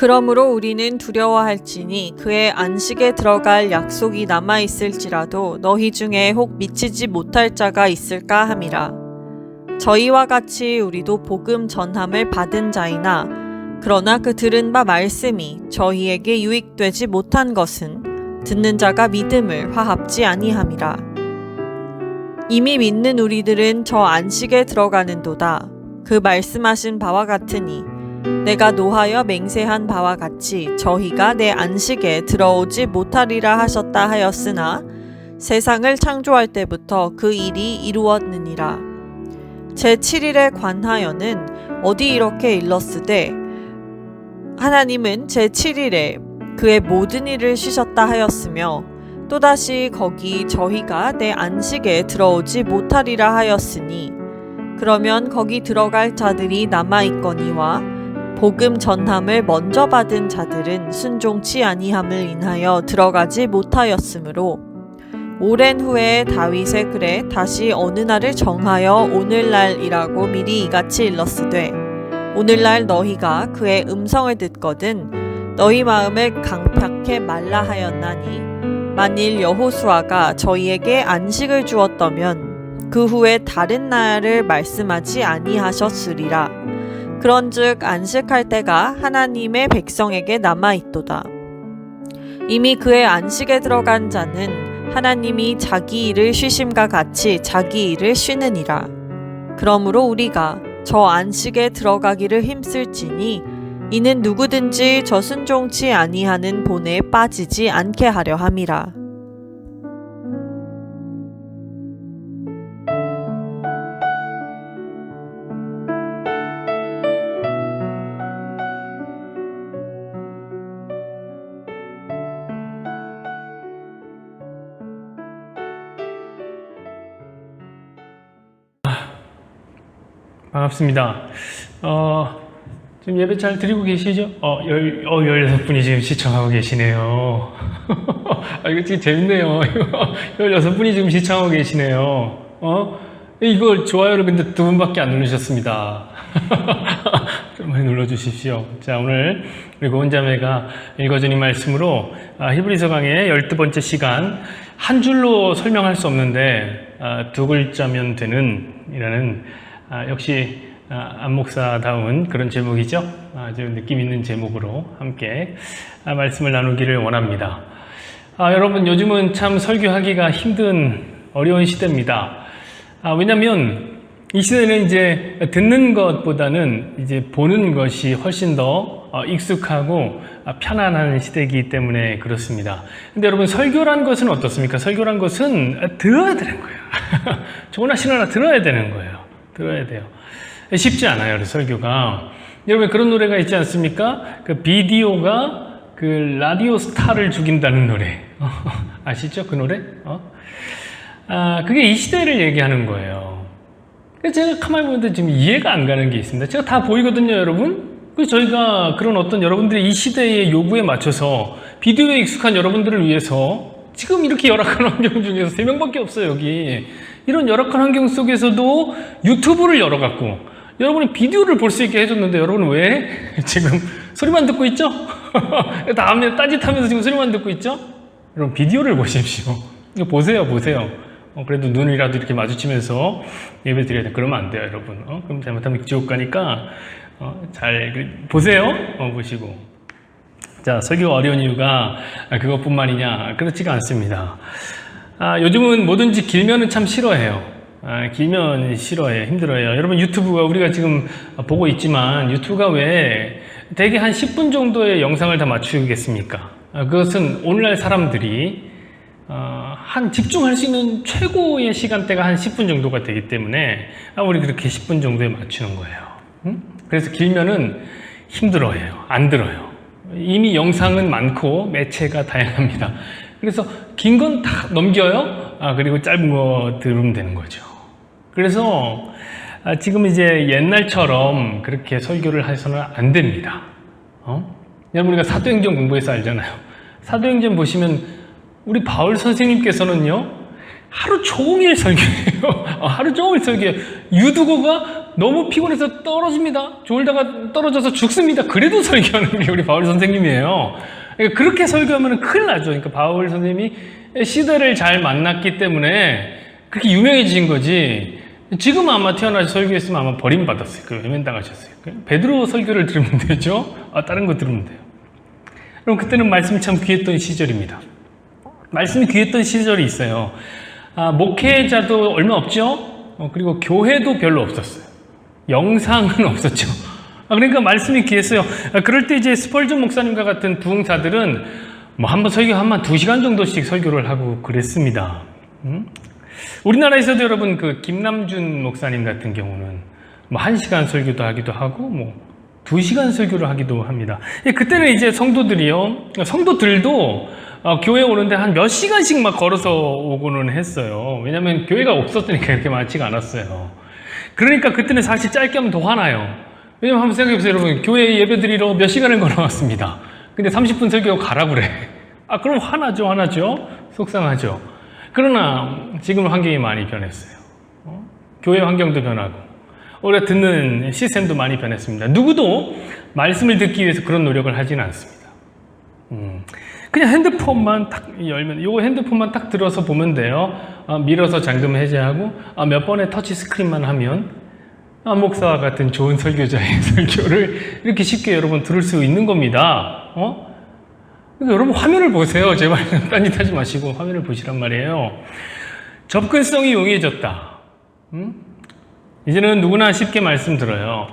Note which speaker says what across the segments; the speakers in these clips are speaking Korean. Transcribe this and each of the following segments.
Speaker 1: 그러므로 우리는 두려워할지니 그의 안식에 들어갈 약속이 남아있을지라도 너희 중에 혹 미치지 못할 자가 있을까 함이라. 저희와 같이 우리도 복음 전함을 받은 자이나 그러나 그 들은 바 말씀이 저희에게 유익되지 못한 것은 듣는 자가 믿음을 화합지 아니함이라. 이미 믿는 우리들은 저 안식에 들어가는도다. 그 말씀하신 바와 같으니 내가 노하여 맹세한 바와 같이 저희가 내 안식에 들어오지 못하리라 하셨다 하였으나 세상을 창조할 때부터 그 일이 이루었느니라. 제7일에 관하여는 어디 이렇게 일렀으되 하나님은 제7일에 그의 모든 일을 쉬셨다 하였으며 또다시 거기 저희가 내 안식에 들어오지 못하리라 하였으니 그러면 거기 들어갈 자들이 남아있거니와 복음 전함을 먼저 받은 자들은 순종치 아니함을 인하여 들어가지 못하였으므로 오랜 후에 다윗의 글에 다시 어느 날을 정하여 오늘날이라고 미리 이같이 일렀으되 오늘날 너희가 그의 음성을 듣거든 너희 마음을 강팍해 말라 하였나니 만일 여호수아가 저희에게 안식을 주었다면 그 후에 다른 날을 말씀하지 아니하셨으리라. 그런즉 안식할 때가 하나님의 백성에게 남아있도다. 이미 그의 안식에 들어간 자는 하나님이 자기 일을 쉬심과 같이 자기 일을 쉬느니라. 그러므로 우리가 저 안식에 들어가기를 힘쓸지니 이는 누구든지 저 순종치 아니하는 본에 빠지지 않게 하려 함이라.
Speaker 2: 반갑습니다. 지금 예배 잘 드리고 계시죠? 16분이 지금 시청하고 계시네요. 이거 되게 재밌네요. 16분이 지금 시청하고 계시네요. 이거 좋아요를 근데 2분밖에 안 누르셨습니다. 좀 많이 눌러주십시오. 자, 오늘 우리 고은자매가 읽어준 이 말씀으로 히브리서 강의 12번째 시간, 한 줄로 설명할 수 없는데 2글자면 되는 이라는 역시 안 목사다운 그런 제목이죠. 아주 느낌 있는 제목으로 함께 말씀을 나누기를 원합니다. 여러분, 요즘은 참 설교하기가 힘든 어려운 시대입니다. 왜냐하면 이 시대는 이제 듣는 것보다는 이제 보는 것이 훨씬 더 익숙하고 편안한 시대이기 때문에 그렇습니다. 근데 여러분, 설교란 것은 어떻습니까? 설교란 것은 들어야 되는 거예요. 좋으나 싫으나 들어야 되는 거예요. 들어야 돼요. 쉽지 않아요, 설교가. 여러분, 그런 노래가 있지 않습니까? 그 비디오가 그 라디오 스타를 죽인다는 노래. 아시죠? 그 노래? 그게 이 시대를 얘기하는 거예요. 제가 가만히 보는데 지금 이해가 안 가는 게 있습니다. 제가 다 보이거든요, 여러분. 그래서 저희가 그런 어떤 여러분들의 이 시대의 요구에 맞춰서 비디오에 익숙한 여러분들을 위해서 지금 이렇게 열악한 환경 중에서 3명밖에 없어요, 여기. 이런 열악한 환경 속에서도 유튜브를 열어갖고 여러분이 비디오를 볼 수 있게 해줬는데 여러분 왜 지금 소리만 듣고 있죠? 다음에 딴짓하면서 지금 소리만 듣고 있죠? 여러분, 비디오를 보십시오. 이거 보세요. 그래도 눈이라도 이렇게 마주치면서 예배 드려야 돼. 그러면 안 돼요, 여러분. 그럼 잘못하면 지옥 가니까 잘 보세요. 보시고. 자, 설교가 어려운 이유가 그것뿐만이냐? 그렇지가 않습니다. 요즘은 뭐든지 길면은 참 싫어해요. 길면 싫어해요. 힘들어해요. 여러분, 유튜브가 우리가 지금 보고 있지만 유튜브가 왜 대개 한 10분 정도의 영상을 다 맞추겠습니까? 그것은 오늘날 사람들이 한 집중할 수 있는 최고의 시간대가 한 10분 정도가 되기 때문에 우리 그렇게 10분 정도에 맞추는 거예요. 그래서 길면은 힘들어해요. 안 들어요. 이미 영상은 많고 매체가 다양합니다. 그래서 긴 건 다 넘겨요. 그리고 짧은 거 들으면 되는 거죠. 그래서 지금 이제 옛날처럼 그렇게 설교를 해서는 안 됩니다. 여러분, 우리가 사도행전 공부해서 알잖아요. 사도행전 보시면 우리 바울 선생님께서는요, 하루 종일 설교해요. 하루 종일 설교해요. 유두고가 너무 피곤해서 떨어집니다. 졸다가 떨어져서 죽습니다. 그래도 설교하는 게 우리 바울 선생님이에요. 그러니까 그렇게 설교하면 큰일 나죠. 그러니까 바울 선생님이 시대를 잘 만났기 때문에 그렇게 유명해진 거지. 지금 아마 태어나서 설교했으면 아마 버림받았을 거예요. 외면당하셨어요. 베드로 설교를 들으면 되죠. 다른 거 들으면 돼요. 그럼 그때는 말씀이 참 귀했던 시절입니다. 말씀이 귀했던 시절이 있어요. 목회자도 얼마 없죠. 그리고 교회도 별로 없었어요. 영상은 없었죠. 그러니까 말씀이 귀했어요. 그럴 때 이제 스펄전 목사님과 같은 부흥사들은 뭐 한번 설교하면 2시간 정도씩 설교를 하고 그랬습니다. 우리나라에서도 여러분 그 김남준 목사님 같은 경우는 뭐 1시간 설교도 하기도 하고 뭐 2시간 설교를 하기도 합니다. 그때는 이제 성도들도 교회 오는데 한 몇 시간씩 막 걸어서 오고는 했어요. 왜냐면 교회가 없었으니까 그렇게 많지가 않았어요. 그러니까 그때는 사실 짧게 하면 더 화나요. 왜냐면 한번 생각해보세요, 여러분. 교회 예배 드리러 몇 시간을 걸어왔습니다. 근데 30분 설교 가라 그래. 그럼 화나죠. 속상하죠. 그러나 지금 환경이 많이 변했어요. 교회 환경도 변하고 우리가 듣는 시스템도 많이 변했습니다. 누구도 말씀을 듣기 위해서 그런 노력을 하지는 않습니다. 그냥 핸드폰만 딱 열면, 요 핸드폰만 딱 들어서 보면 돼요. 밀어서 잠금 해제하고 몇 번의 터치 스크린만 하면 목사와 같은 좋은 설교자의 설교를 이렇게 쉽게 여러분 들을 수 있는 겁니다. 그러니까 여러분 화면을 보세요. 제발 딴짓 하지 마시고 화면을 보시란 말이에요. 접근성이 용이해졌다. 이제는 누구나 쉽게 말씀 들어요.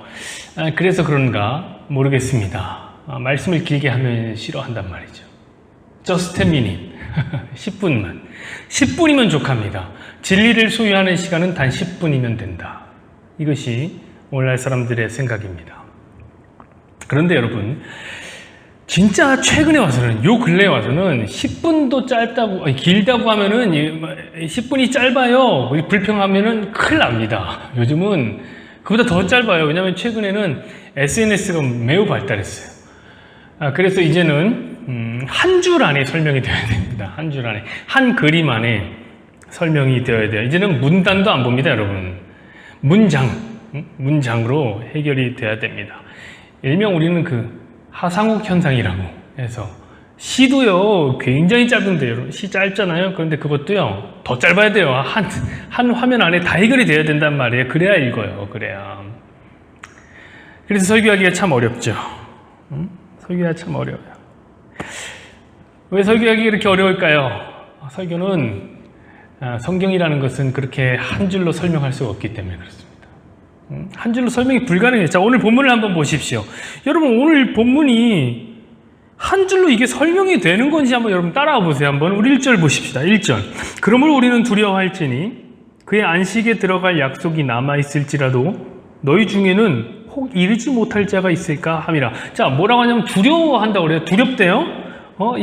Speaker 2: 그래서 그런가 모르겠습니다. 말씀을 길게 하면 싫어한단 말이죠. Just a minute. 10분만. 10분이면 족합니다. 진리를 소유하는 시간은 단 10분이면 된다. 이것이 오늘날 사람들의 생각입니다. 그런데 여러분, 진짜 최근에 와서는, 요 근래에 와서는 10분도 짧다고, 길다고 하면은 10분이 짧아요. 불평하면은 큰일 납니다. 요즘은 그보다 더 짧아요. 왜냐하면 최근에는 SNS가 매우 발달했어요. 그래서 이제는 한 줄 안에 설명이 되어야 됩니다. 한 줄 안에. 한 그림 안에 설명이 되어야 돼요. 이제는 문단도 안 봅니다, 여러분. 문장으로 해결이 돼야 됩니다. 일명 우리는 그 하상욱 현상이라고 해서 시도요 굉장히 짧은데 여러분 시 짧잖아요. 그런데 그것도요 더 짧아야 돼요. 한 화면 안에 다 해결이 돼야 된단 말이에요. 그래야 읽어요. 그래야. 그래서 설교하기가 참 어렵죠. 설교하기가 참 어려워요. 왜 설교하기가 이렇게 어려울까요? 설교는 성경이라는 것은 그렇게 한 줄로 설명할 수가 없기 때문에 그렇습니다. 한 줄로 설명이 불가능해요. 자, 오늘 본문을 한번 보십시오. 여러분, 오늘 본문이 한 줄로 이게 설명이 되는 건지 한번 여러분 따라와 보세요. 한번 우리 1절 보십시다. 1절. 그러므로 우리는 두려워할지니 그의 안식에 들어갈 약속이 남아있을지라도 너희 중에는 혹 이르지 못할 자가 있을까 함이라. 자, 뭐라고 하냐면 두려워한다고 그래요. 두렵대요.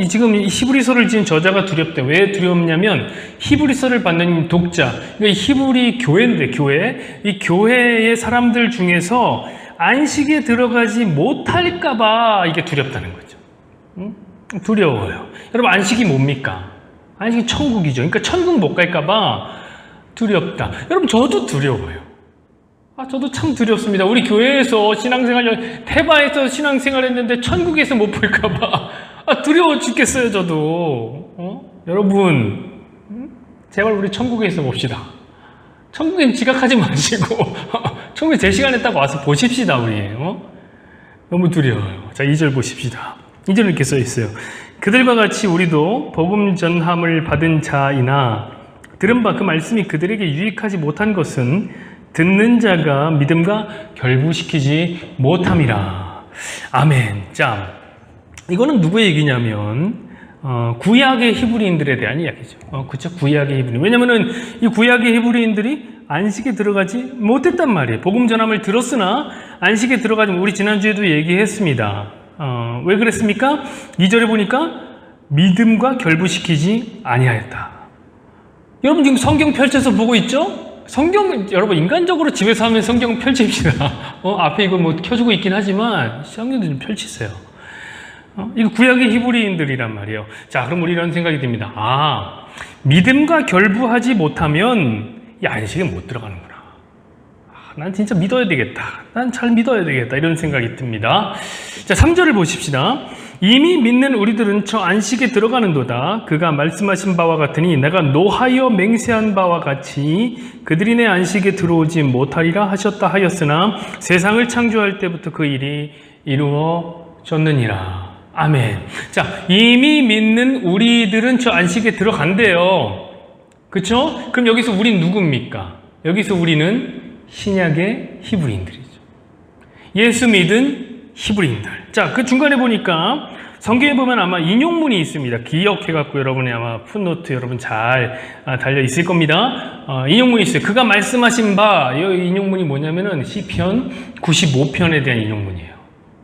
Speaker 2: 지금 히브리서를 지은 저자가 두렵대. 왜 두렵냐면 히브리서를 받는 독자, 그러니까 히브리 교회인데 교회, 이 교회의 사람들 중에서 안식에 들어가지 못할까봐 이게 두렵다는 거죠. 두려워요. 여러분 안식이 뭡니까? 안식이 천국이죠. 그러니까 천국 못 갈까봐 두렵다. 여러분 저도 두려워요. 저도 참 두렵습니다. 우리 교회에서 신앙생활, 태바에서 신앙생활 했는데 천국에서 못 볼까봐 두려워 죽겠어요, 저도. 여러분, 제발 우리 천국에서 봅시다. 천국엔 지각하지 마시고, 천국에 제 시간에 딱 와서 보십시다, 우리. 너무 두려워요. 자, 2절 보십시다. 2절 이렇게 써 있어요. 그들과 같이 우리도 복음 전함을 받은 자이나 들은 바 그 말씀이 그들에게 유익하지 못한 것은 듣는 자가 믿음과 결부시키지 못함이라. 아멘. 자, 이거는 누구의 얘기냐면 구약의 히브리인들에 대한 이야기죠. 그쵸? 구약의 히브리인. 왜냐면은 이 구약의 히브리인들이 안식에 들어가지 못했단 말이에요. 복음 전함을 들었으나 안식에 들어가지 우리 지난주에도 얘기했습니다. 왜 그랬습니까? 2절에 보니까 믿음과 결부시키지 아니하였다. 여러분 지금 성경 펼쳐서 보고 있죠? 성경, 여러분 인간적으로 집에서 하면 성경 펼칩시다. 앞에 이거 뭐 켜주고 있긴 하지만 성경도 좀 펼치세요. 이거 구약의 히브리인들이란 말이에요. 자, 그럼 우리 이런 생각이 듭니다. 믿음과 결부하지 못하면 이 안식에 못 들어가는구나. 난 진짜 믿어야 되겠다. 난 잘 믿어야 되겠다. 이런 생각이 듭니다. 자, 3절을 보십시다. 이미 믿는 우리들은 저 안식에 들어가는도다. 그가 말씀하신 바와 같으니 내가 노하여 맹세한 바와 같이 그들이 내 안식에 들어오지 못하리라 하셨다 하였으나 세상을 창조할 때부터 그 일이 이루어졌느니라. 아멘. 자, 이미 믿는 우리들은 저 안식에 들어간대요. 그쵸? 그럼 여기서 우린 누굽니까? 여기서 우리는 신약의 히브리인들이죠. 예수 믿은 히브리인들. 자, 그 중간에 보니까 성경에 보면 아마 인용문이 있습니다. 기억해갖고 여러분이 아마 풋노트 여러분 잘 달려 있을 겁니다. 인용문이 있어요. 그가 말씀하신 바, 이 인용문이 뭐냐면은 시편 95편에 대한 인용문이에요.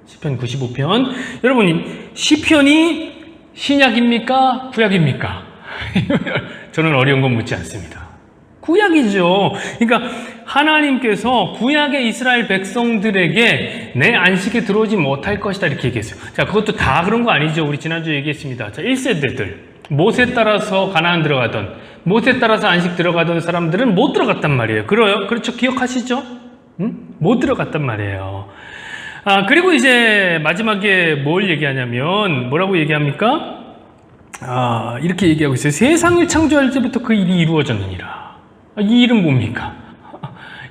Speaker 2: 시편 95편. 여러분, 시편이 신약입니까? 구약입니까? 저는 어려운 건 묻지 않습니다. 구약이죠. 그러니까 하나님께서 구약의 이스라엘 백성들에게 내 안식에 들어오지 못할 것이다 이렇게 얘기했어요. 자, 그것도 다 그런 거 아니죠. 우리 지난주에 얘기했습니다. 자, 1세대들 못에 따라서 가나안 들어가던 못에 따라서 안식 들어가던 사람들은 못 들어갔단 말이에요. 그렇죠? 기억하시죠? 못 들어갔단 말이에요. 그리고 이제 마지막에 뭘 얘기하냐면 뭐라고 얘기합니까? 이렇게 얘기하고 있어요. 세상을 창조할 때부터 그 일이 이루어졌느니라. 이 일은 뭡니까?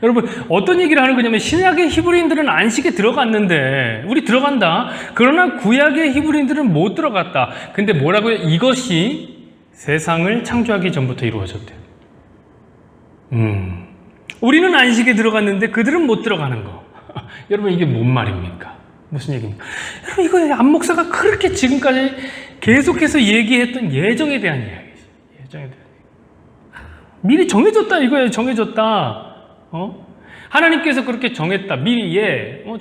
Speaker 2: 여러분, 어떤 얘기를 하는 거냐면 신약의 히브리인들은 안식에 들어갔는데 우리 들어간다. 그러나 구약의 히브리인들은 못 들어갔다. 근데 뭐라고요? 이것이 세상을 창조하기 전부터 이루어졌대요. 우리는 안식에 들어갔는데 그들은 못 들어가는 거. 여러분, 이게 뭔 말입니까? 무슨 얘기입니까? 여러분, 이거 안 목사가 그렇게 지금까지 계속해서 얘기했던 예정에 대한 이야기죠. 예정에 대한. 미리 정해졌다 이거예요. 정해졌다. 하나님께서 그렇게 정했다. 미리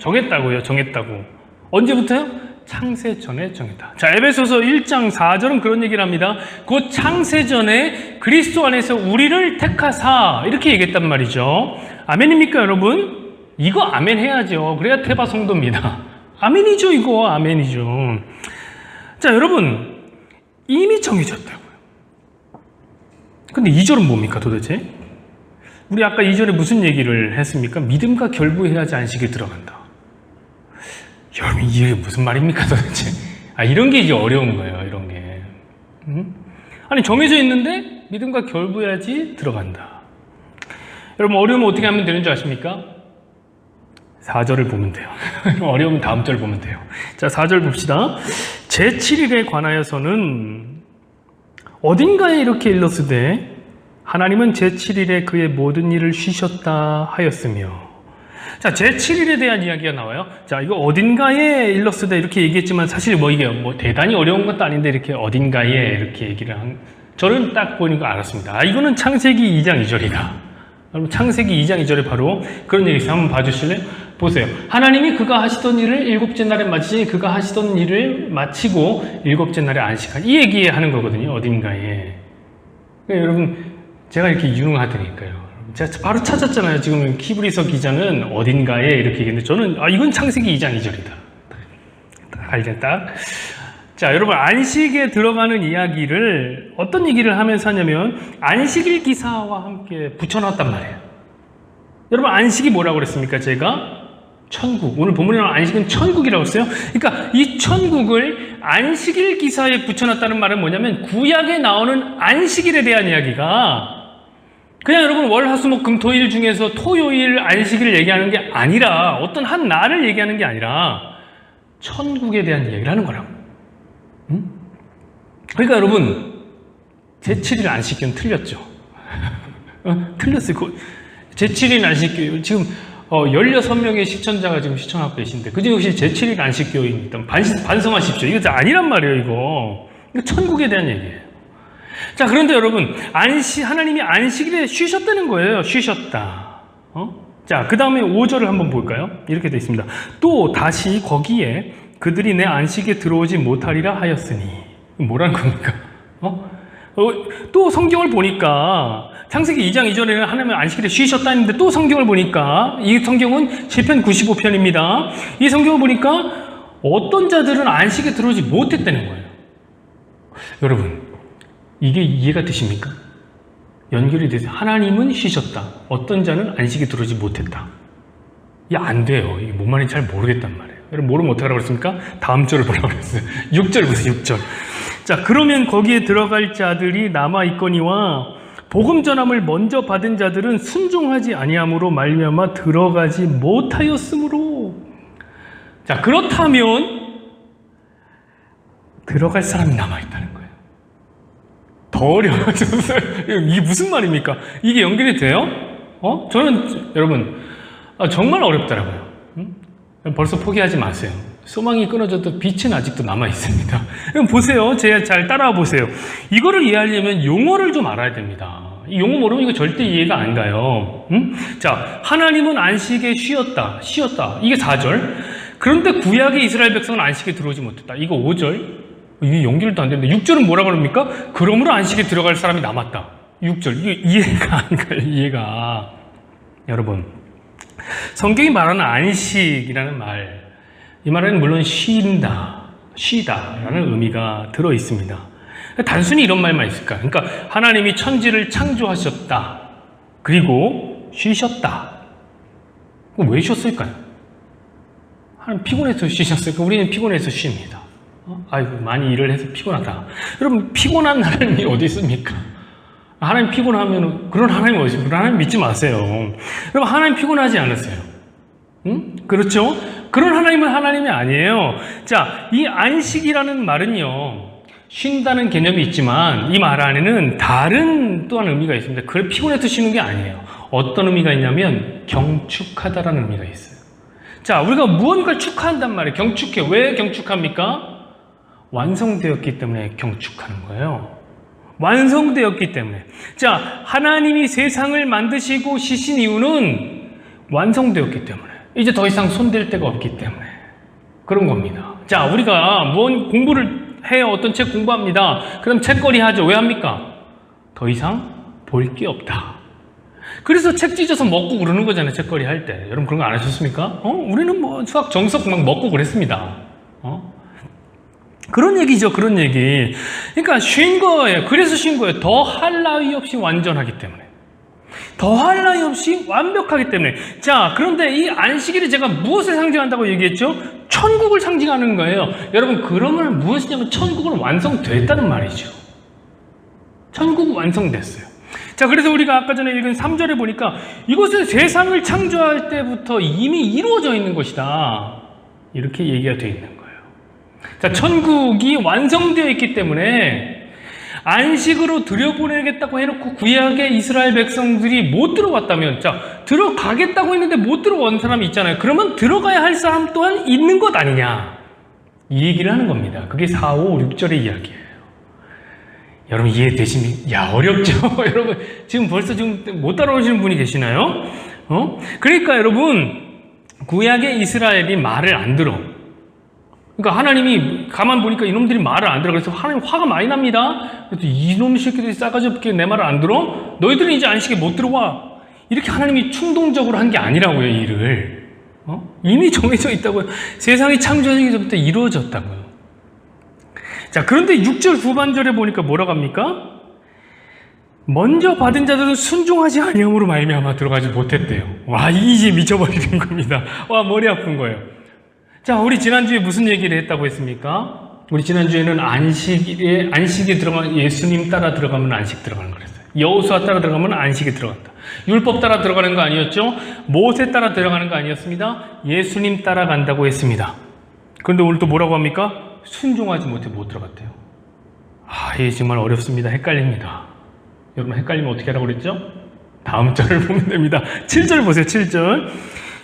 Speaker 2: 정했다고요. 정했다고. 언제부터요? 창세 전에 정했다. 자, 에베소서 1장 4절은 그런 얘기를 합니다. 곧 창세 전에 그리스도 안에서 우리를 택하사 이렇게 얘기했단 말이죠. 아멘입니까, 여러분? 이거 아멘 해야죠. 그래야 태바 성도입니다. 아멘이죠, 이거. 아멘이죠. 자, 여러분, 이미 정해졌다고요. 근데 2절은 뭡니까, 도대체? 우리 아까 2절에 무슨 얘기를 했습니까? 믿음과 결부해야지 안식에 들어간다. 여러분, 이게 무슨 말입니까, 도대체? 이런 게 이제 어려운 거예요, 이런 게. 아니, 정해져 있는데 믿음과 결부해야지 들어간다. 여러분, 어려우면 어떻게 하면 되는 줄 아십니까? 4절을 보면 돼요. 어려우면 다음 절 보면 돼요. 자, 4절 봅시다. 제7일에 관하여서는 어딘가에 이렇게 일렀으되 하나님은 제7일에 그의 모든 일을 쉬셨다 하였으며. 자, 제7일에 대한 이야기가 나와요. 자, 이거 어딘가에 일렀으되 이렇게 얘기했지만 사실 이게 대단히 어려운 것도 아닌데 이렇게 어딘가에 이렇게 얘기를 저는 딱 보니까 알았습니다. 이거는 창세기 2장 2절이다. 여러분, 창세기 2장 2절에 바로 그런 얘기 있어요. 한번 봐주실래요? 보세요. 하나님이 그가 하시던 일을 일곱째 날에 마치니 그가 하시던 일을 마치고 일곱째 날에 안식한. 이 얘기하는 거거든요. 어딘가에. 그러니까 여러분, 제가 이렇게 유능하다니까요. 제가 바로 찾았잖아요. 지금 히브리서 기자는 어딘가에 이렇게 얘기했는데 저는 이건 창세기 2장 2절이다. 딱 알겠다. 자, 여러분, 안식에 들어가는 이야기를 어떤 얘기를 하면서 하냐면 안식일 기사와 함께 붙여놨단 말이에요. 여러분, 안식이 뭐라고 그랬습니까? 제가 천국. 오늘 본문에 나온 안식은 천국이라고 했어요. 그러니까 이 천국을 안식일 기사에 붙여놨다는 말은 뭐냐면 구약에 나오는 안식일에 대한 이야기가 그냥 여러분 월, 화, 수, 목, 금, 토, 일 중에서 토요일 안식일을 얘기하는 게 아니라 어떤 한 날을 얘기하는 게 아니라 천국에 대한 이야기를 하는 거라고. 그러니까 여러분, 제7일 안식교는 틀렸죠. 틀렸어요. 제7일 안식교 지금 16명의 시청자가 지금 시청하고 계신데 그중 역시 제7일 안식교입니다. 반성하십시오. 이거 아니란 말이에요. 이거 천국에 대한 얘기예요. 자, 그런데 여러분, 하나님이 안식일에 쉬셨다는 거예요. 쉬셨다. 자, 그 다음에 5절을 한번 볼까요? 이렇게 되어 있습니다. 또 다시 거기에 그들이 내 안식에 들어오지 못하리라 하였으니. 뭐라는 겁니까? 또 성경을 보니까 창세기 2장 2절에는 하나님은 안식일에 쉬셨다 했는데 또 성경을 보니까 이 성경은 시편 95편입니다. 이 성경을 보니까 어떤 자들은 안식에 들어오지 못했다는 거예요. 여러분, 이게 이해가 되십니까? 연결이 돼서 하나님은 쉬셨다. 어떤 자는 안식에 들어오지 못했다. 이게 안 돼요. 이게 뭔 말인지 잘 모르겠단 말이에요. 여러분 모르면 어떡하라고 그랬습니까? 다음 절을 보라고 그랬어요. 6절 보세요. 6절. 자, 그러면 거기에 들어갈 자들이 남아있거니와 복음 전함을 먼저 받은 자들은 순종하지 아니함으로 말미암아 들어가지 못하였으므로. 자, 그렇다면 들어갈 사람이 남아있다는 거예요. 더 어려워졌어요. 이게 무슨 말입니까? 이게 연결이 돼요? 저는 여러분 정말 어렵더라고요. 벌써 포기하지 마세요. 소망이 끊어져도 빛은 아직도 남아있습니다. 그럼 보세요. 제가 잘 따라와 보세요. 이거를 이해하려면 용어를 좀 알아야 됩니다. 이 용어 모르면 이거 절대 이해가 안 가요. 자, 하나님은 안식에 쉬었다. 이게 4절. 그런데 구약의 이스라엘 백성은 안식에 들어오지 못했다. 이거 5절. 이게 연결도 안 되는데 6절은 뭐라고 합니까? 그러므로 안식에 들어갈 사람이 남았다. 6절. 이게 이해가 안 가요. 이해가. 여러분, 성경이 말하는 안식이라는 말, 이 말에는 물론 쉬다라는 의미가 들어 있습니다. 단순히 이런 말만 있을까? 그러니까 하나님이 천지를 창조하셨다. 그리고 쉬셨다. 왜 쉬었을까요? 하나님 피곤해서 쉬셨을까? 우리는 피곤해서 쉽니다. 아이고, 많이 일을 해서 피곤하다. 여러분, 피곤한 하나님이 어디 있습니까? 하나님 피곤하면, 그런 하나님 어디 있습니까? 하나님 믿지 마세요. 여러분, 하나님 피곤하지 않으세요? 그렇죠? 그런 하나님은 하나님이 아니에요. 자, 이 안식이라는 말은요, 쉰다는 개념이 있지만 이 말 안에는 다른 또한 의미가 있습니다. 그걸 피곤해서 쉬는 게 아니에요. 어떤 의미가 있냐면 경축하다라는 의미가 있어요. 자, 우리가 무언가를 축하한단 말이에요. 경축해. 왜 경축합니까? 완성되었기 때문에 경축하는 거예요. 완성되었기 때문에. 자, 하나님이 세상을 만드시고 쉬신 이유는 완성되었기 때문에. 이제 더 이상 손댈 데가 없기 때문에 그런 겁니다. 자, 우리가 무언 공부를 해요. 어떤 책 공부합니다. 그럼 책거리 하죠. 왜 합니까? 더 이상 볼 게 없다. 그래서 책 찢어서 먹고 그러는 거잖아요. 책거리 할 때. 여러분 그런 거 안 하셨습니까? 우리는 뭐 수학 정석 막 먹고 그랬습니다. 그런 얘기죠. 그런 얘기. 그러니까 쉰 거예요. 그래서 쉰 거예요. 더 할 나위 없이 완전하기 때문에. 더 할 나위 없이 완벽하기 때문에. 자, 그런데 이 안식일을 제가 무엇을 상징한다고 얘기했죠? 천국을 상징하는 거예요. 여러분, 그러면 무엇이냐면 천국은 완성됐다는 말이죠. 천국은 완성됐어요. 자, 그래서 우리가 아까 전에 읽은 3절에 보니까 이것은 세상을 창조할 때부터 이미 이루어져 있는 것이다. 이렇게 얘기가 되어 있는 거예요. 자, 천국이 완성되어 있기 때문에 안식으로 들여보내겠다고 해놓고 구약의 이스라엘 백성들이 못 들어갔다면, 자, 들어가겠다고 했는데 못 들어온 사람이 있잖아요. 그러면 들어가야 할 사람 또한 있는 것 아니냐, 이 얘기를 하는 겁니다. 그게 4, 5, 6절의 이야기예요. 여러분 이해되십니까? 야, 어렵죠? 여러분 지금 벌써 못 따라오시는 분이 계시나요? 그러니까 여러분, 구약의 이스라엘이 말을 안 들어. 그러니까 하나님이 가만 보니까 이놈들이 말을 안 들어. 그래서 하나님 화가 많이 납니다. 그래서 이놈 새끼들이 싸가지 없게 내 말을 안 들어? 너희들은 이제 안식에 못 들어와. 이렇게 하나님이 충동적으로 한 게 아니라고요, 이 일을. 이미 정해져 있다고요. 세상이 창조하기 전부터 이루어졌다고요. 자, 그런데 6절 후반절에 보니까 뭐라고 합니까? 먼저 받은 자들은 순종하지 아니함으로 말미암아 들어가지 못했대요. 와, 이제 미쳐버리는 겁니다. 와, 머리 아픈 거예요. 자, 우리 지난주에 무슨 얘기를 했다고 했습니까? 우리 지난주에는 안식에 들어가면, 예수님 따라 들어가면 안식 들어가는 거랬어요. 여호수아 따라 들어가면 안식에 들어간다. 율법 따라 들어가는 거 아니었죠? 모세 따라 들어가는 거 아니었습니다. 예수님 따라간다고 했습니다. 그런데 오늘 또 뭐라고 합니까? 순종하지 못해 못 들어갔대요. 이게 정말 어렵습니다. 헷갈립니다. 여러분 헷갈리면 어떻게 하라고 그랬죠? 다음 절을 보면 됩니다. 7절 보세요. 7절.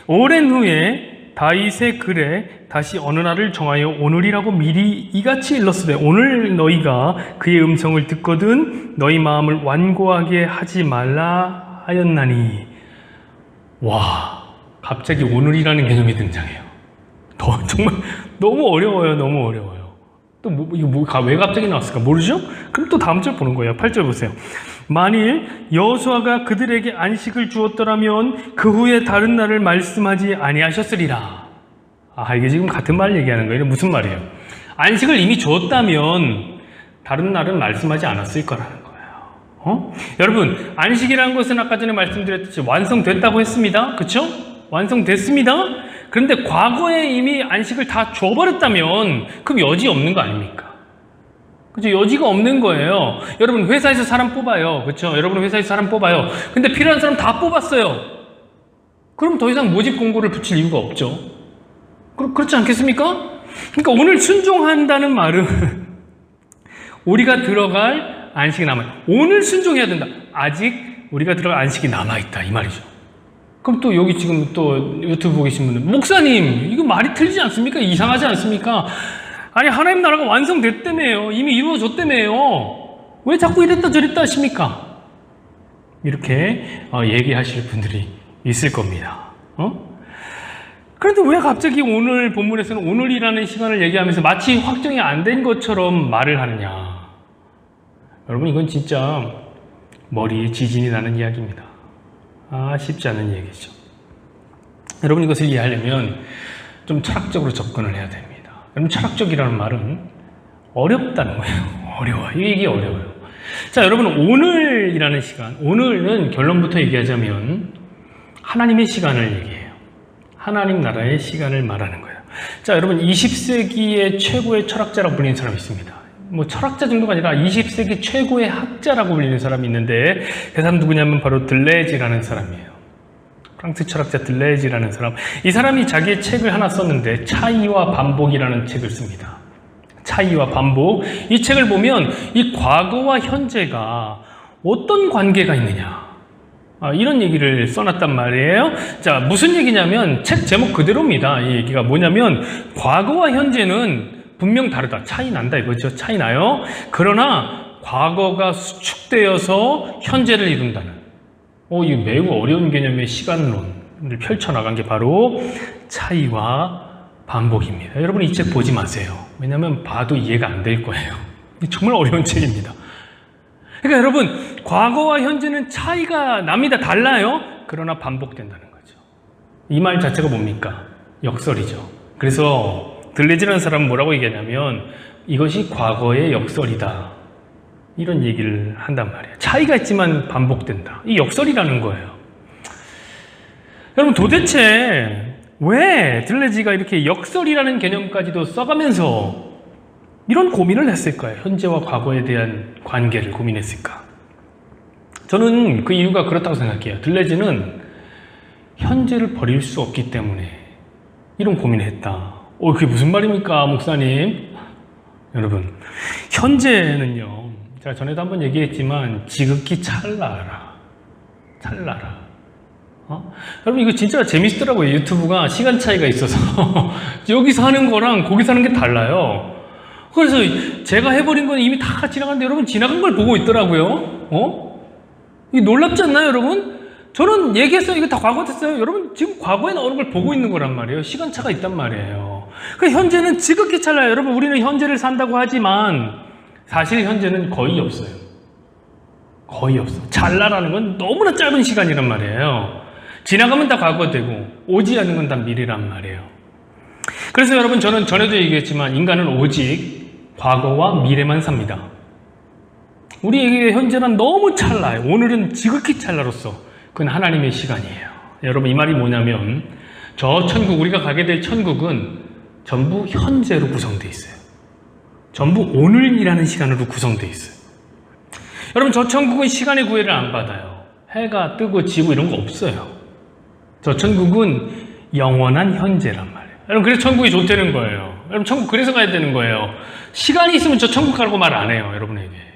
Speaker 2: 오랜 후에 다윗의 글에 다시 어느 날을 정하여 오늘이라고 미리 이같이 일렀으되 오늘 너희가 그의 음성을 듣거든 너희 마음을 완고하게 하지 말라 하였나니. 와, 갑자기 오늘이라는 개념이 등장해요. 정말 너무 어려워요. 너무 어려워요. 또 왜 갑자기 나왔을까 모르죠? 그럼 또 다음 절 보는 거예요. 8절 보세요. 만일 여호수아가 그들에게 안식을 주었더라면 그 후에 다른 날을 말씀하지 아니하셨으리라. 이게 지금 같은 말 얘기하는 거예요. 무슨 말이에요? 안식을 이미 주었다면 다른 날은 말씀하지 않았을 거라는 거예요. 여러분, 안식이라는 것은 아까 전에 말씀드렸듯이 완성됐다고 했습니다. 그렇죠? 완성됐습니다. 그런데 과거에 이미 안식을 다 줘버렸다면 그럼 여지 없는 거 아닙니까? 그죠? 여지가 없는 거예요. 여러분 회사에서 사람 뽑아요. 그렇죠? 여러분 회사에서 사람 뽑아요. 근데 필요한 사람 다 뽑았어요. 그럼 더 이상 모집 공고를 붙일 이유가 없죠. 그렇지 않겠습니까? 그러니까 오늘 순종한다는 말은 우리가 들어갈 안식이 남아요. 오늘 순종해야 된다. 아직 우리가 들어갈 안식이 남아있다 이 말이죠. 그럼 또 여기 지금 또 유튜브 보고 계신 분들, 목사님 이거 말이 틀리지 않습니까? 이상하지 않습니까? 아니 하나님 나라가 완성됐다며요. 이미 이루어졌다며요. 왜 자꾸 이랬다 저랬다 하십니까? 이렇게 얘기하실 분들이 있을 겁니다. 그런데 왜 갑자기 오늘 본문에서는 오늘이라는 시간을 얘기하면서 마치 확정이 안 된 것처럼 말을 하느냐? 여러분 이건 진짜 머리에 지진이 나는 이야기입니다. 쉽지 않은 얘기죠. 여러분 이것을 이해하려면 좀 철학적으로 접근을 해야 됩니다. 여러분 철학적이라는 말은 어렵다는 거예요. 어려워요. 이게 어려워요. 자, 여러분 오늘이라는 시간, 오늘은 결론부터 얘기하자면 하나님의 시간을 얘기해요. 하나님 나라의 시간을 말하는 거예요. 자, 여러분 20세기의 최고의 철학자라고 불리는 사람이 있습니다. 뭐 철학자 정도가 아니라 20세기 최고의 학자라고 불리는 사람이 있는데 그 사람 누구냐면 바로 들레즈라는 사람이에요. 프랑스 철학자 들레즈라는 사람. 이 사람이 자기의 책을 하나 썼는데 차이와 반복이라는 책을 씁니다. 차이와 반복. 이 책을 보면 이 과거와 현재가 어떤 관계가 있느냐, 이런 얘기를 써놨단 말이에요. 자, 무슨 얘기냐면 책 제목 그대로입니다. 이 얘기가 뭐냐면 과거와 현재는 분명 다르다. 차이 난다 이거죠. 차이 나요. 그러나 과거가 수축되어서 현재를 이룬다는, 이 매우 어려운 개념의 시간론을 펼쳐나간 게 바로 차이와 반복입니다. 여러분 이 책 보지 마세요. 왜냐하면 봐도 이해가 안 될 거예요. 정말 어려운 책입니다. 그러니까 여러분 과거와 현재는 차이가 납니다. 달라요. 그러나 반복된다는 거죠. 이 말 자체가 뭡니까? 역설이죠. 그래서 들레즈라는 사람은 뭐라고 얘기하냐면 이것이 과거의 역설이다, 이런 얘기를 한단 말이에요. 차이가 있지만 반복된다. 이 역설이라는 거예요. 여러분 도대체 왜 들레즈가 이렇게 역설이라는 개념까지도 써가면서 이런 고민을 했을까요? 현재와 과거에 대한 관계를 고민했을까? 저는 그 이유가 그렇다고 생각해요. 들레즈는 현재를 버릴 수 없기 때문에 이런 고민을 했다. 그게 무슨 말입니까, 목사님? 여러분, 현재는요, 제가 전에도 한번 얘기했지만 지극히 찰나라. 여러분 이거 진짜 재밌더라고요. 유튜브가 시간 차이가 있어서 여기서 하는 거랑 거기서 하는 게 달라요. 그래서 제가 해버린 건 이미 다 지나갔는데 여러분 지나간 걸 보고 있더라고요. 이게 놀랍지 않나요, 여러분? 저는 얘기했어요. 이거 다 과거 됐어요. 여러분 지금 과거에 나오는 걸 보고 있는 거란 말이에요. 시간차가 있단 말이에요. 그 현재는 지극히 찰나요. 여러분 우리는 현재를 산다고 하지만 사실 현재는 거의 없어요. 거의 없어. 찰나라는 건 너무나 짧은 시간이란 말이에요. 지나가면 다 과거 되고 오지 않는 건 다 미래란 말이에요. 그래서 여러분 저는 전에도 얘기했지만 인간은 오직 과거와 미래만 삽니다. 우리에게 현재는 너무 찰나요. 오늘은 지극히 찰나로서 그건 하나님의 시간이에요. 여러분 이 말이 뭐냐면 저 천국, 우리가 가게 될 천국은 전부 현재로 구성되어 있어요. 전부 오늘이라는 시간으로 구성되어 있어요. 여러분 저 천국은 시간의 구애를 안 받아요. 해가 뜨고 지고 이런 거 없어요. 저 천국은 영원한 현재란 말이에요. 여러분 그래서 천국이 좋다는 거예요. 여러분 천국 그래서 가야 되는 거예요. 시간이 있으면 저 천국 가라고 말 안 해요. 여러분에게.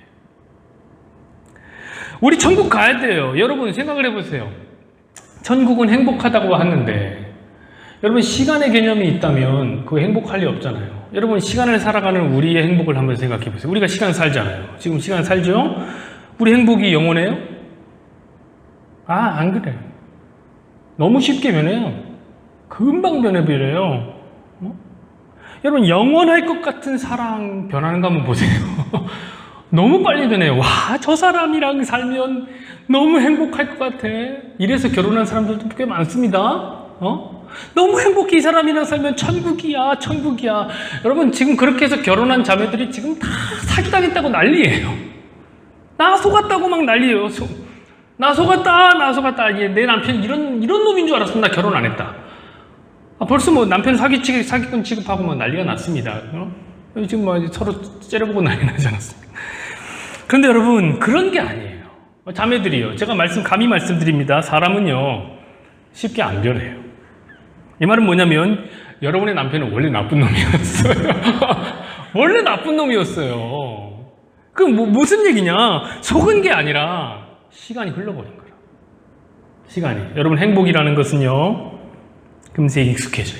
Speaker 2: 우리 천국 가야 돼요. 여러분 생각을 해보세요. 천국은 행복하다고 하는데 여러분 시간의 개념이 있다면 그거 행복할 리 없잖아요. 여러분 시간을 살아가는 우리의 행복을 한번 생각해 보세요. 우리가 시간 살잖아요. 지금 시간 살죠? 우리 행복이 영원해요? 안 그래요. 너무 쉽게 변해요. 금방 변해버려요. 여러분 영원할 것 같은 사랑 변하는 거 한번 보세요. 너무 빨리 변해요. 저 사람이랑 살면 너무 행복할 것 같아. 이래서 결혼한 사람들도 꽤 많습니다. 너무 행복해. 이 사람이랑 살면 천국이야. 여러분 지금 그렇게 해서 결혼한 자매들이 지금 다 사기당했다고 난리예요. 나 속았다고 막 난리예요. 나 속았다. 내 남편 이런 놈인 줄 알았으면 나 결혼 안 했다. 벌써 뭐 남편 사기꾼 취급하고 뭐 난리가 났습니다. 지금 뭐 서로 째려보고 난리 나지 않았습니까? 그런데 여러분, 그런 게 아니에요. 자매들이요. 제가 감히 말씀드립니다. 사람은요, 쉽게 안 변해요. 이 말은 뭐냐면, 여러분의 남편은 원래 나쁜 놈이었어요. 원래 나쁜 놈이었어요. 무슨 얘기냐? 속은 게 아니라, 시간이 흘러버린 거라. 시간이. 여러분, 행복이라는 것은요, 금세 익숙해져.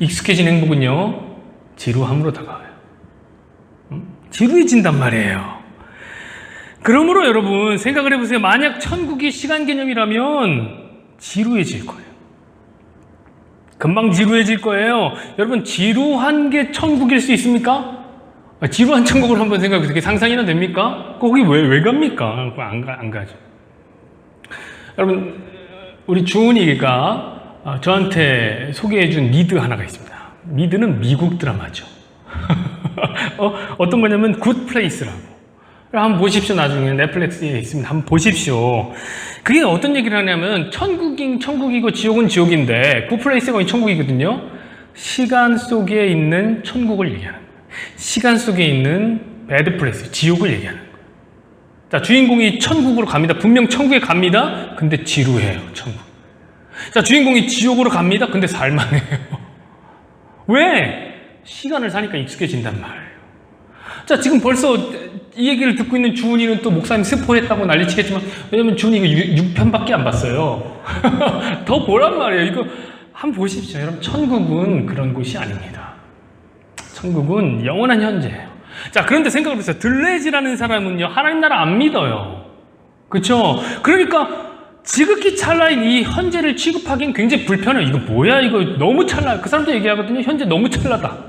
Speaker 2: 익숙해진 행복은요, 지루함으로 다가와요. 지루해진단 말이에요. 그러므로 여러분, 생각을 해보세요. 만약 천국이 시간 개념이라면, 지루해질 거예요. 금방 지루해질 거예요. 여러분, 지루한 게 천국일 수 있습니까? 지루한 천국을 한번 생각해보세요. 그게 상상이나 됩니까? 거기 왜 갑니까? 안 가죠. 여러분, 우리 주은이가 저한테 소개해준 미드 하나가 있습니다. 미드는 미국 드라마죠. 어떤 거냐면 굿플레이스라고. 한번 보십시오. 나중에 넷플릭스에 있습니다. 한번 보십시오. 그게 어떤 얘기를 하냐면 천국이고 지옥은 지옥인데 굿플레이스가 천국이거든요. 시간 속에 있는 천국을 얘기하는 거예요. 시간 속에 있는 배드플레이스, 지옥을 얘기하는 거예요. 자, 주인공이 천국으로 갑니다. 분명 천국에 갑니다. 근데 지루해요, 천국. 자, 주인공이 지옥으로 갑니다. 근데 살만해요. 왜? 시간을 사니까 익숙해진단 말이에요. 자, 지금 벌써 이 얘기를 듣고 있는 주은이는 또 목사님 스포했다고 난리치겠지만, 왜냐면 주은이 이거 6편밖에 안 봤어요. 더 보란 말이에요. 이거 한번 보십시오. 여러분, 천국은 그런 곳이 아닙니다. 천국은 영원한 현재예요. 자, 그런데 생각을 해보세요. 들레지라는 사람은요, 하나님 나라 안 믿어요. 그쵸? 그러니까 지극히 찰나인 이 현재를 취급하기엔 굉장히 불편해요. 이거 뭐야? 이거 너무 찰나. 그 사람도 얘기하거든요. 현재 너무 찰나다.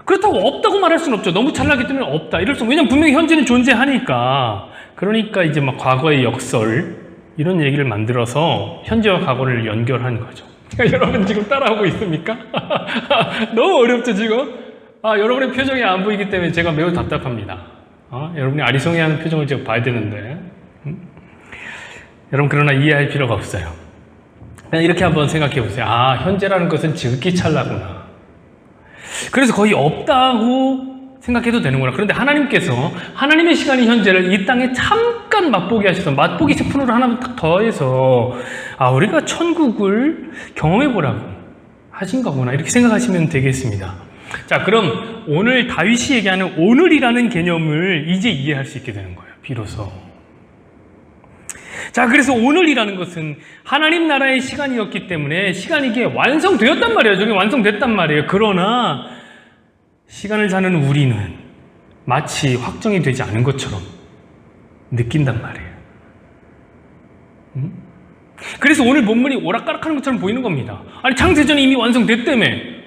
Speaker 2: 그렇다고 없다고 말할 수는 없죠. 너무 찰나기 때문에 없다. 이럴 수, 왜냐면 분명히 현재는 존재하니까. 그러니까 이제 막 과거의 역설, 이런 얘기를 만들어서 현재와 과거를 연결하는 거죠. 여러분 지금 따라오고 있습니까? 너무 어렵죠, 지금? 여러분의 표정이 안 보이기 때문에 제가 매우 답답합니다. 여러분이 아리송해하는 표정을 제가 봐야 되는데. 여러분, 그러나 이해할 필요가 없어요. 그냥 이렇게 한번 생각해 보세요. 현재라는 것은 지극히 찰나구나. 그래서 거의 없다고 생각해도 되는구나. 그런데 하나님께서 하나님의 시간이 현재를 이 땅에 잠깐 맛보게 하셔서 맛보기 스푼으로 하나 딱 더해서 우리가 천국을 경험해 보라고 하신 거구나. 이렇게 생각하시면 되겠습니다. 자, 그럼 오늘 다윗이 얘기하는 오늘이라는 개념을 이제 이해할 수 있게 되는 거예요. 비로소. 자, 그래서 오늘이라는 것은 하나님 나라의 시간이었기 때문에 시간이 이게 완성되었단 말이에요. 저게 완성됐단 말이에요. 그러나 시간을 사는 우리는 마치 확정이 되지 않은 것처럼 느낀단 말이에요. 그래서 오늘 본문이 오락가락하는 것처럼 보이는 겁니다. 아니, 창세전이 이미 완성됐다며.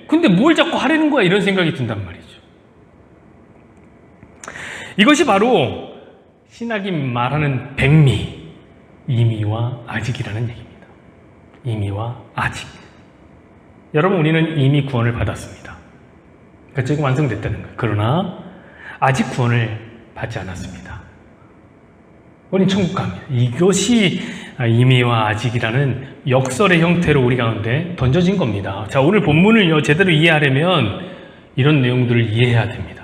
Speaker 2: 근데 뭘 자꾸 하려는 거야? 이런 생각이 든단 말이죠. 이것이 바로 신학이 말하는 백미, 이미와 아직이라는 얘기입니다. 이미와 아직. 여러분, 우리는 이미 구원을 받았습니다. 그러니까 지금 완성됐다는 거예요. 그러나 아직 구원을 받지 않았습니다. 우린 천국 갑니다. 이것이 이미와 아직이라는 역설의 형태로 우리 가운데 던져진 겁니다. 자, 오늘 본문을요, 제대로 이해하려면 이런 내용들을 이해해야 됩니다.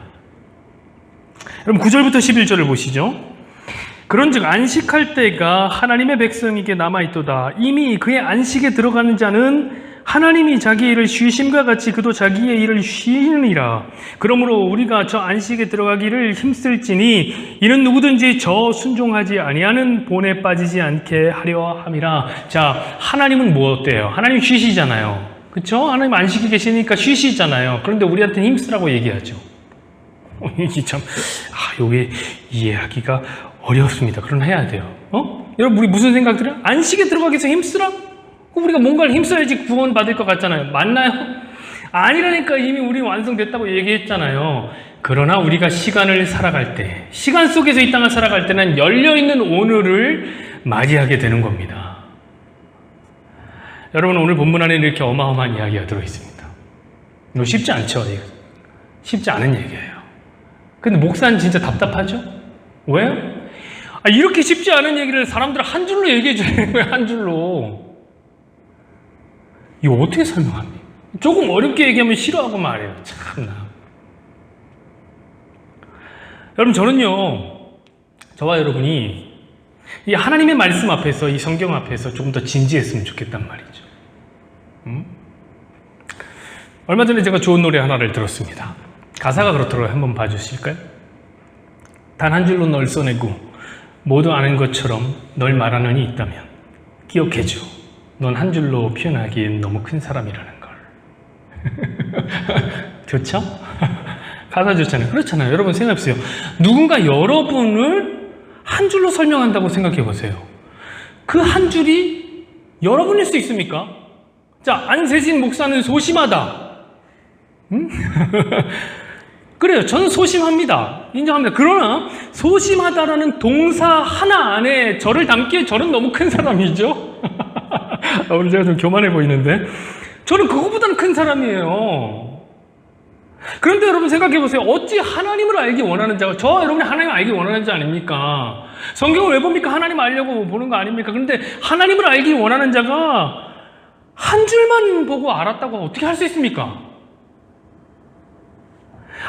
Speaker 2: 여러분, 9절부터 11절을 보시죠. 그런즉 안식할 때가 하나님의 백성에게 남아있도다. 이미 그의 안식에 들어가는 자는 하나님이 자기 일을 쉬심과 같이 그도 자기의 일을 쉬느니라. 그러므로 우리가 저 안식에 들어가기를 힘쓸지니 이는 누구든지 저 순종하지 아니하는 본에 빠지지 않게 하려 함이라. 자, 하나님은 뭐 어때요? 하나님 쉬시잖아요. 그쵸? 하나님 안식에 계시니까 쉬시잖아요. 그런데 우리한테는 힘쓰라고 얘기하죠. 이게 참, 요게 이해하기가 어렵습니다. 그러나 해야 돼요. 여러분, 우리 무슨 생각 들어요? 안식에 들어가기 위해서 힘쓰라? 우리가 뭔가를 힘써야지 구원 받을 것 같잖아요. 맞나요? 아니라니까. 이미 우리 완성됐다고 얘기했잖아요. 그러나 우리가 시간을 살아갈 때, 시간 속에서 이 땅을 살아갈 때는 열려있는 오늘을 맞이하게 되는 겁니다. 여러분, 오늘 본문 안에 이렇게 어마어마한 이야기가 들어있습니다. 이거 쉽지 않죠? 쉽지 않은 얘기예요. 근데 목사는 진짜 답답하죠? 왜요? 이렇게 쉽지 않은 얘기를 사람들 한 줄로 얘기해 주는 거예요, 한 줄로. 이거 어떻게 설명합니까? 조금 어렵게 얘기하면 싫어하고 말해요. 참나. 여러분, 저는요, 저와 여러분이 이 하나님의 말씀 앞에서, 이 성경 앞에서 조금 더 진지했으면 좋겠단 말이죠. 얼마 전에 제가 좋은 노래 하나를 들었습니다. 가사가 그렇더라고요. 한번 봐주실까요? 단 한 줄로 널 써내고 모두 아는 것처럼 널 말하는 이 있다면 기억해줘. 넌 한 줄로 표현하기엔 너무 큰 사람이라는 걸. 좋죠? 가사 좋잖아요. 그렇잖아요. 여러분 생각해보세요. 누군가 여러분을 한 줄로 설명한다고 생각해보세요. 그 한 줄이 여러분일 수 있습니까? 자, 안세진 목사는 소심하다. 그래요. 저는 소심합니다. 인정합니다. 그러나 소심하다라는 동사 하나 안에 저를 담기에 저는 너무 큰 사람이죠. 오늘 제가 좀 교만해 보이는데 저는 그거보다는 큰 사람이에요. 그런데 여러분 생각해 보세요. 어찌 하나님을 알기 원하는 자가, 저와 여러분이 하나님을 알기 원하는 자 아닙니까? 성경을 왜 봅니까? 하나님 알려고 보는 거 아닙니까? 그런데 하나님을 알기 원하는 자가 한 줄만 보고 알았다고 어떻게 할 수 있습니까?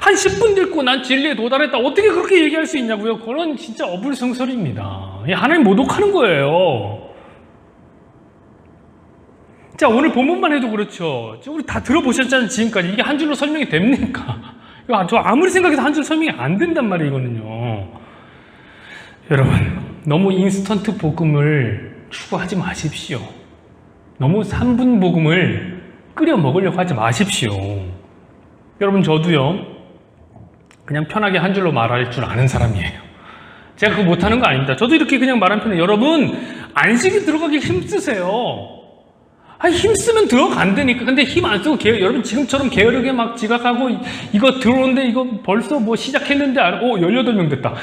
Speaker 2: 한 10분 읽고 난 진리에 도달했다. 어떻게 그렇게 얘기할 수 있냐고요? 그건 진짜 어불성설입니다. 하나님 모독하는 거예요. 자, 오늘 본문만 해도 그렇죠. 우리 다 들어보셨잖아요, 지금까지. 이게 한 줄로 설명이 됩니까? 저 아무리 생각해도 한 줄 설명이 안 된단 말이에요, 이거는요. 여러분, 너무 인스턴트 복음을 추구하지 마십시오. 너무 3분 복음을 끓여 먹으려고 하지 마십시오. 여러분, 저도요, 그냥 편하게 한 줄로 말할 줄 아는 사람이에요. 제가 그거 못하는 거 아닙니다. 저도 이렇게 그냥 말하면 편해요. 여러분, 안식이 들어가기 힘쓰세요. 힘쓰면 들어간다니까. 근데 힘 안 쓰고 여러분 지금처럼 게으르게 막 지각하고 이거 들어오는데 이거 벌써 뭐 시작했는데 18명 됐다.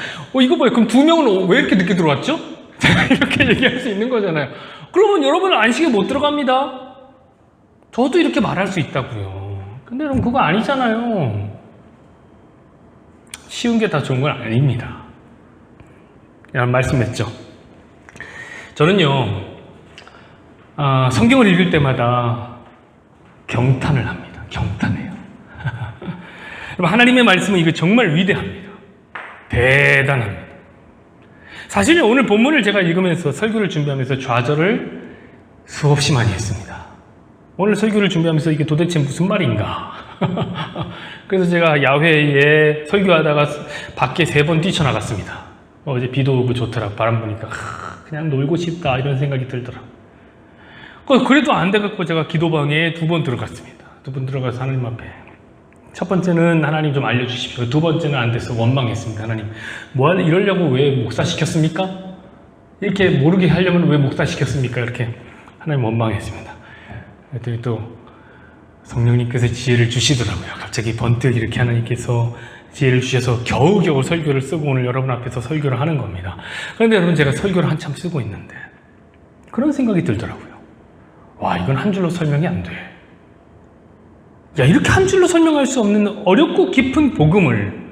Speaker 2: 이거 뭐야? 그럼 2명은 왜 이렇게 늦게 들어왔죠? 이렇게 얘기할 수 있는 거잖아요. 그러면 여러분은 안식에 못 들어갑니다. 저도 이렇게 말할 수 있다고요. 근데 여러분 그거 아니잖아요. 쉬운 게 다 좋은 건 아닙니다. 이런 말씀했죠. 저는요, 성경을 읽을 때마다 경탄을 합니다. 경탄해요. 여러분, 하나님의 말씀은 이거 정말 위대합니다. 대단합니다. 사실 오늘 본문을 제가 읽으면서 설교를 준비하면서 좌절을 수없이 많이 했습니다. 오늘 설교를 준비하면서 이게 도대체 무슨 말인가? 그래서 제가 야외에 설교하다가 밖에 3번 뛰쳐나갔습니다. 어제 비도 오고 좋더라고. 바람 보니까 그냥 놀고 싶다 이런 생각이 들더라고요. 그래도 안 돼갖고 제가 기도방에 2번 들어갔습니다. 2번 들어가서 하나님 앞에 첫 번째는 하나님 좀 알려주십시오. 2번째는 안 돼서 원망했습니다. 하나님 이러려고 왜 목사 시켰습니까? 이렇게 모르게 하려면 왜 목사 시켰습니까? 이렇게 하나님 원망했습니다. 그랬더니 또 성령님께서 지혜를 주시더라고요. 갑자기 번뜩 이렇게 하나님께서 지혜를 주셔서 겨우겨우 설교를 쓰고 오늘 여러분 앞에서 설교를 하는 겁니다. 그런데 여러분 제가 설교를 한참 쓰고 있는데 그런 생각이 들더라고요. 와, 이건 한 줄로 설명이 안 돼. 이렇게 한 줄로 설명할 수 없는 어렵고 깊은 복음을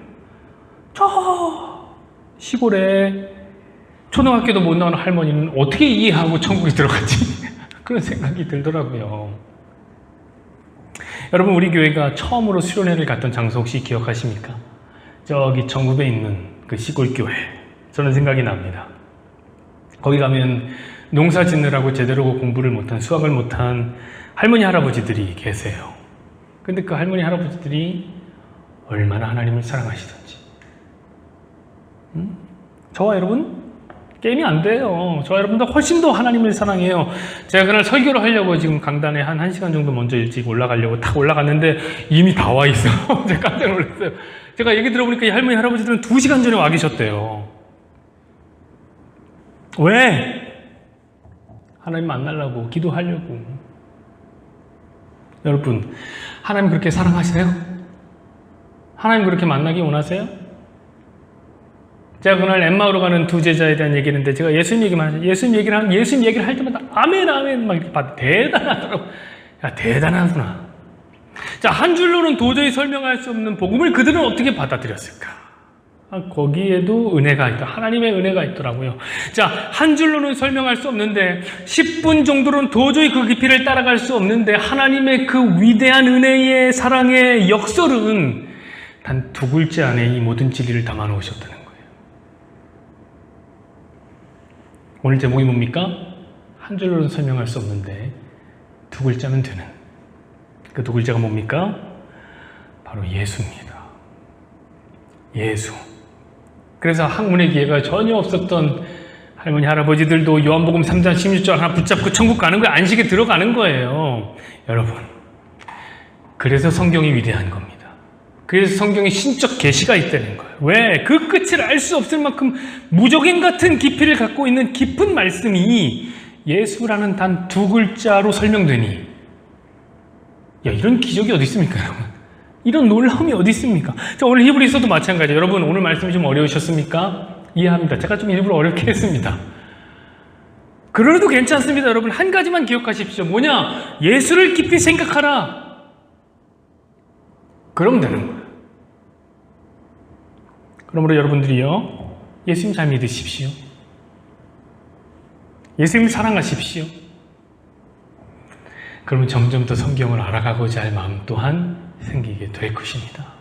Speaker 2: 저 시골에 초등학교도 못 나오는 할머니는 어떻게 이해하고 천국에 들어갔지? 그런 생각이 들더라고요. 여러분, 우리 교회가 처음으로 수련회를 갔던 장소 혹시 기억하십니까? 저기 전국에 있는 그 시골 교회. 저는 생각이 납니다. 거기 가면 농사 짓느라고 제대로 공부를 못한, 수학을 못한 할머니, 할아버지들이 계세요. 근데 그 할머니, 할아버지들이 얼마나 하나님을 사랑하시던지. 저와 여러분, 게임이 안 돼요. 저와 여러분도 훨씬 더 하나님을 사랑해요. 제가 그날 설교를 하려고 지금 강단에 한 1시간 정도 먼저 일찍 올라가려고 딱 올라갔는데 이미 다 와 있어. 제가 깜짝 놀랐어요. 제가 얘기 들어보니까 이 할머니, 할아버지들은 2시간 전에 와 계셨대요. 왜? 하나님 만나려고, 기도하려고. 여러분, 하나님 그렇게 사랑하세요? 하나님 그렇게 만나기 원하세요? 제가 그날 엠마오로 가는 2 제자에 대한 얘기를 했는데 제가 예수님 얘기만 하죠. 예수님 얘기를 할 때마다 아멘, 아멘 막 이렇게 받아. 대단하더라고. 야, 대단하구나. 자, 한 줄로는 도저히 설명할 수 없는 복음을 그들은 어떻게 받아들였을까? 거기에도 은혜가 있다. 하나님의 은혜가 있더라고요. 자, 한 줄로는 설명할 수 없는데 10분 정도로는 도저히 그 깊이를 따라갈 수 없는데 하나님의 그 위대한 은혜의 사랑의 역설은 단 2글자 안에 이 모든 진리를 담아 놓으셨다는 거예요. 오늘 제목이 뭡니까? 한 줄로는 설명할 수 없는데 2글자면 되는 그 2글자가 뭡니까? 바로 예수입니다. 예수. 그래서 학문의 기회가 전혀 없었던 할머니, 할아버지들도 요한복음 3장 16절 하나 붙잡고 천국 가는 거예요. 안식에 들어가는 거예요. 여러분. 그래서 성경이 위대한 겁니다. 그래서 성경에 신적 계시가 있다는 거예요. 왜? 그 끝을 알 수 없을 만큼 무적행 같은 깊이를 갖고 있는 깊은 말씀이 예수라는 단 2글자로 설명되니 야, 이런 기적이 어디 있습니까, 여러분? 이런 놀라움이 어디 있습니까? 자, 오늘 히브리서도 마찬가지예요. 여러분, 오늘 말씀이 좀 어려우셨습니까? 이해합니다. 제가 좀 일부러 어렵게 했습니다. 그래도 괜찮습니다. 여러분, 한 가지만 기억하십시오. 뭐냐? 예수를 깊이 생각하라. 그럼 되는 거예요. 그러므로 여러분들이요, 예수님 잘 믿으십시오. 예수님 사랑하십시오. 그러면 점점 더 성경을 알아가고자 할 마음 또한 생기게 될 것입니다.